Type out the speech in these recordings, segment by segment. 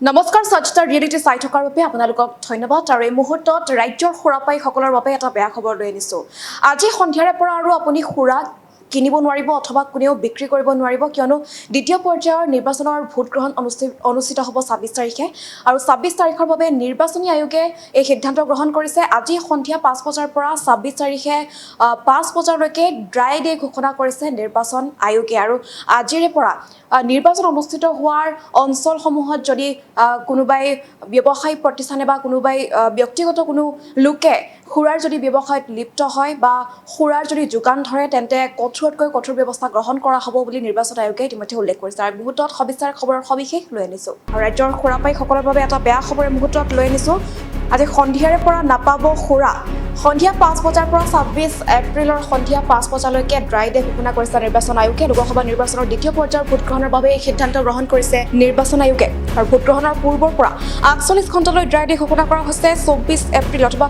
নমস্কাৰ সচতা ৰিয়েলিটি চাই থকাৰ বাবে আপোনালোকক ধন্যবাদ আৰু এই মুহূৰ্তত ৰাজ্যৰ খুৰাপাই সকলৰ বাবে এটা বেয়া খবৰ লৈ আনিছো আজি সন্ধিয়াৰে পৰা আৰু আপুনি খুৰা কিনিব নোৱাৰিব অথবা কোনেও বিক্ৰী কৰিব নোৱাৰিব কিয়নো দ্বিতীয় পৰ্যায়ৰ নিৰ্বাচনৰ ভোট গ্ৰহণ অনুষ্ঠিত হ'ব ২৬ তাৰিখে আৰু ২৬ তাৰিখৰ বাবে নিৰ্বাচনী আয়োগে এই সিদ্ধান্ত গ্ৰহণ কৰিছে আজি সন্ধিয়া ৫ বজাৰ পৰা ২৬ তাৰিখে ৫ বজালৈকে ড্ৰাই ডে ঘোষণা কৰিছে নিৰ্বাচন আয়োগে আৰু আজিৰে পৰা নিৰ্বাচন অনুষ্ঠিত হোৱাৰ অঞ্চলসমূহত যদি কোনোবাই ব্যৱসায়িক প্ৰতিষ্ঠানে বা কোনোবাই ব্যক্তিগত কোনো লোকে খুৰাৰ যদি ব্যৱসায়ত লিপ্ত হয় বা খুৰাৰ যদি যোগান ধৰে তেন্তে কঠোৰতকৈ কঠোৰ ব্যৱস্থা গ্ৰহণ কৰা হ'ব বুলি নিৰ্বাচন আয়োগে ইতিমধ্যে উল্লেখ কৰিছে আৰু মুহূৰ্তত সবিস্তাৰ খবৰৰ সবিশেষ লৈ আনিছোঁ আৰু ৰাজ্যৰ খুৰাপাই সকলৰ বাবে এটা বেয়া খবৰ মুহূৰ্তত লৈ আনিছোঁ আজি সন্ধিয়াৰে পৰা নাপাব খুৰা সন্ধিয়া ৫ বজাৰ পৰা ২৬ এপ্ৰিলৰ সন্ধিয়া ৫ বজালৈকে ড্ৰাই ডে ঘোষণা কৰিছে নিৰ্বাচন আয়োগে লোকসভা নিৰ্বাচনৰ দ্বিতীয় পৰ্যায়ৰ ভোট গ্ৰহণৰ বাবে এই সিদ্ধান্ত গ্ৰহণ কৰিছে নিৰ্বাচন আয়োগে আৰু ভোট গ্ৰহণৰ পূৰ্বৰ পৰা ৪৮ ঘণ্টালৈ ড্ৰাই ডে ঘোষণা কৰা হৈছে ২৪ এপ্ৰিল অথবা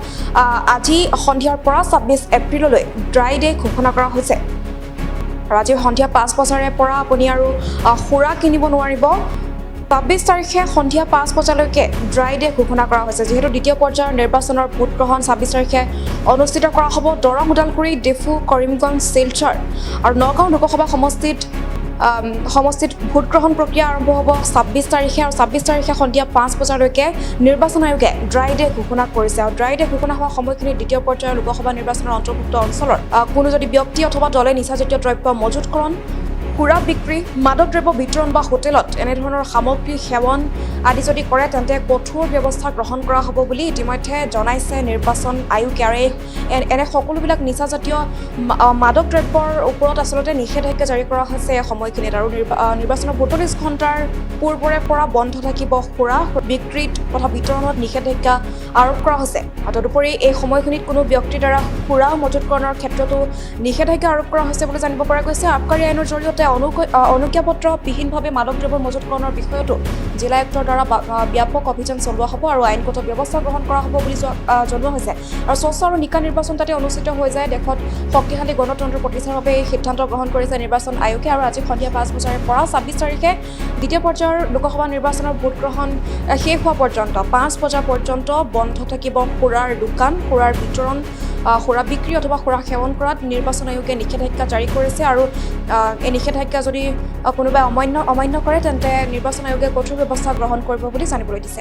আজি সন্ধিয়াৰ পৰা ২৬ এপ্ৰিললৈ ড্ৰাই ডে ঘোষণা কৰা হৈছে আৰু আজি সন্ধিয়া ৫ বজাৰে পৰা আপুনি আৰু খুৰা কিনিব নোৱাৰিব ২৬ তাৰিখে সন্ধিয়া ৫ বজালৈকে ড্ৰাই ডে ঘোষণা কৰা হৈছে যিহেতু দ্বিতীয় পৰ্যায়ৰ নিৰ্বাচনৰ ভোট গ্ৰহণ ২৬ তাৰিখে অনুষ্ঠিত কৰা হ'ব দৰং ওদালগুৰি ডিফু কৰিমগঞ্জ শিলচৰ আৰু নগাঁও লোকসভা সমষ্টিত ভোট গ্ৰহণ প্ৰক্ৰিয়া আৰম্ভ হ'ব ২৬ তাৰিখে আৰু ২৬ তাৰিখে সন্ধিয়া ৫ বজালৈকে নিৰ্বাচন আয়োগে ড্ৰাই ডে ঘোষণা কৰিছে আৰু ড্ৰাই ডে ঘোষণা হোৱা সময়খিনি দ্বিতীয় পৰ্যায়ৰ লোকসভা নিৰ্বাচনৰ অন্তৰ্ভুক্ত অঞ্চলৰ কোনো যদি ব্যক্তি অথবা দলে নিচাজাতীয় দ্ৰব্য মজুতকৰণ খুৰা বিক্ৰী মাদক দ্ৰব্য বিতৰণ বা হোটেলত এনেধৰণৰ সামগ্ৰী সেৱন আদি যদি কৰে তেন্তে কঠোৰ ব্যৱস্থা গ্ৰহণ কৰা হ'ব বুলি ইতিমধ্যে জনাইছে নিৰ্বাচন আয়োগে আৰু এনে সকলোবিলাক নিচাজাতীয় মাদক দ্ৰব্যৰ ওপৰত আচলতে নিষেধাজ্ঞা জাৰি কৰা হৈছে এই সময়খিনিত আৰু নিৰ্বাচনৰ ৪২ ঘণ্টাৰ পূৰ্বৰে পৰা বন্ধ থাকিব খুৰা বিক্ৰীত তথা বিতৰণত নিষেধাজ্ঞা আৰোপ কৰা হৈছে তদুপৰি এই সময়খিনিত কোনো ব্যক্তিৰ দ্বাৰা খুৰা মজুতকৰণৰ ক্ষেত্ৰতো নিষেধাজ্ঞা আৰোপ কৰা হৈছে বুলি জানিব পৰা গৈছে আবকাৰী আইনৰ জৰিয়তে অনুজ্ঞাপত্ৰ বিহীনভাৱে মাদক দ্ৰব্য মজুতকৰণৰ বিষয়তো জিলা আয়ুক্তৰ দ্বাৰা ব্যাপক অভিযান চলোৱা হ'ব আৰু আইনগত ব্যৱস্থা গ্ৰহণ কৰা হ'ব বুলি জনোৱা হৈছে আৰু স্বচ্ছ আৰু নিকা নিৰ্বাচন তাতে অনুষ্ঠিত হৈ যায় দেশত শক্তিশালী গণতন্ত্ৰ প্ৰতিষ্ঠাৰ বাবে এই সিদ্ধান্ত গ্ৰহণ কৰিছে নিৰ্বাচন আয়োগে আৰু আজি সন্ধিয়া ৫ বজাৰে পৰা ২৬ তাৰিখে দ্বিতীয় পৰ্যায়ৰ লোকসভা নিৰ্বাচনৰ ভোট গ্ৰহণ শেষ হোৱা পৰ্যন্ত ৫ বজা পৰ্যন্ত বন্ধ থাকিব খুৰাৰ দোকান খুৰাৰ বিতৰণ খুৰা বিক্ৰী অথবা খুৰা সেৱন কৰাত নিৰ্বাচন আয়োগে নিষেধাজ্ঞা জাৰি কৰিছে আৰু এই নিষেধাজ্ঞা যদি কোনোবাই অমান্য কৰে তেন্তে নিৰ্বাচন আয়োগে কঠোৰ ব্যৱস্থা গ্ৰহণ কৰিব বুলি জানিবলৈ দিছে